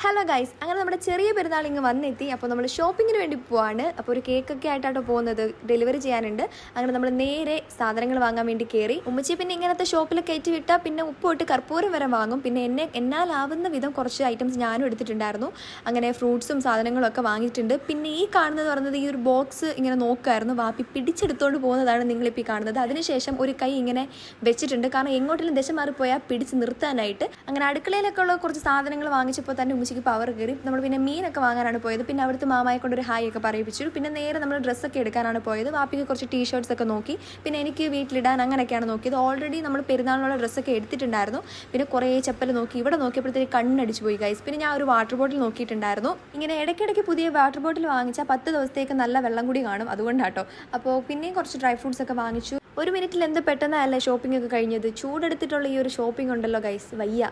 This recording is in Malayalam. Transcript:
ഹലോ ഗൈസ്, അങ്ങനെ നമ്മുടെ ചെറിയ പെരുന്നാൾ ഇങ്ങ് വന്നെത്തി. അപ്പോൾ നമ്മൾ ഷോപ്പിങ്ങിന് വേണ്ടി പോവാണ്. അപ്പോൾ ഒരു കേക്കൊക്കെ ആയിട്ടാണ് പോകുന്നത്, ഡെലിവറി ചെയ്യാനുണ്ട്. അങ്ങനെ നമ്മൾ നേരെ സാധനങ്ങൾ വാങ്ങാൻ വേണ്ടി കയറി. ഉമ്മച്ചി പിന്നെ ഇങ്ങനത്തെ ഷോപ്പിൽ കയറ്റി വിട്ടാൽ പിന്നെ ഉപ്പ് തൊട്ട് കർപ്പൂരം വരെ വാങ്ങും. പിന്നെ എന്നാലാവുന്ന വിധം കുറച്ച് ഐറ്റംസ് ഞാനും എടുത്തിട്ടുണ്ടായിരുന്നു. അങ്ങനെ ഫ്രൂട്ട്സും സാധനങ്ങളും ഒക്കെ വാങ്ങിയിട്ടുണ്ട്. പിന്നെ ഈ കാണുന്നത് പറയുന്നത് ഈ ഒരു ബോക്സ് ഇങ്ങനെ നോക്കുമായിരുന്നു. വാപ്പി പിടിച്ചെടുത്തുകൊണ്ട് പോകുന്നതാണ് നിങ്ങളിപ്പോൾ ഈ കാണുന്നത്. അതിനുശേഷം ഒരു കൈ ഇങ്ങനെ വെച്ചിട്ടുണ്ട്, കാരണം എങ്ങോട്ടെങ്കിലും ദശ മാറിപ്പോയാൽ പിടിച്ച് നിർത്താനായിട്ട്. അങ്ങനെ അടുക്കളയിലൊക്കെ ഉള്ള കുറച്ച് സാധനങ്ങൾ വാങ്ങിച്ചപ്പോൾ തന്നെ ഉമ്മച്ചിക്ക് പവർ കയറി. നമ്മൾ പിന്നെ മീനൊക്കെ വാങ്ങാനാണ് പോയത്. പിന്നെ അവിടുത്തെ മാമയെ കൊണ്ടൊരു ഹായ് ഒക്കെ പറയിപ്പിച്ചു. പിന്നെ നേരെ നമ്മൾ ഡ്രസ്സൊക്കെ എടുക്കാനാണ് പോയത്. വാപ്പിക്ക് കുറച്ച് ടീഷർട്ട്സ് ഒക്കെ നോക്കി. പിന്നെ എനിക്ക് വീട്ടിലിടാൻ അങ്ങനെയൊക്കെയാണ് നോക്കിയത്. ഓൾറെഡി നമ്മൾ പെരുന്നാളിനുള്ള ഡ്രസ്സൊക്കെ എടുത്തിട്ടുണ്ടായിരുന്നു. പിന്നെ കുറേ ചെപ്പൽ നോക്കി. ഇവിടെ നോക്കിയപ്പോഴത്തേക്ക് കണ്ണടിച്ച് പോയി ഗൈസ്. പിന്നെ ഞാൻ ഒരു വാട്ടർ ബോട്ടിൽ നോക്കിയിട്ടുണ്ടായിരുന്നു. ഇങ്ങനെ ഇടയ്ക്കിടയ്ക്ക് പുതിയ വാട്ടർ ബോട്ടിൽ വാങ്ങിച്ചാൽ 10 ദിവസത്തേക്ക് നല്ല വെള്ളം കൂടി കാണും, അതുകൊണ്ടാട്ടോ. അപ്പോൾ പിന്നെയും കുറച്ച് ഡ്രൈ ഫ്രൂട്ട്സ് ഒക്കെ വാങ്ങിച്ചു. ഒരു മിനിറ്റിൽ എന്ത് പെട്ടെന്നല്ലേ ഷോപ്പിംഗ് ഒക്കെ കഴിഞ്ഞത്. ചൂടെടുത്തിട്ടുള്ള ഈ ഒരു ഷോപ്പിംഗ് ഉണ്ടല്ലോ ഗൈസ്, വയ്യ.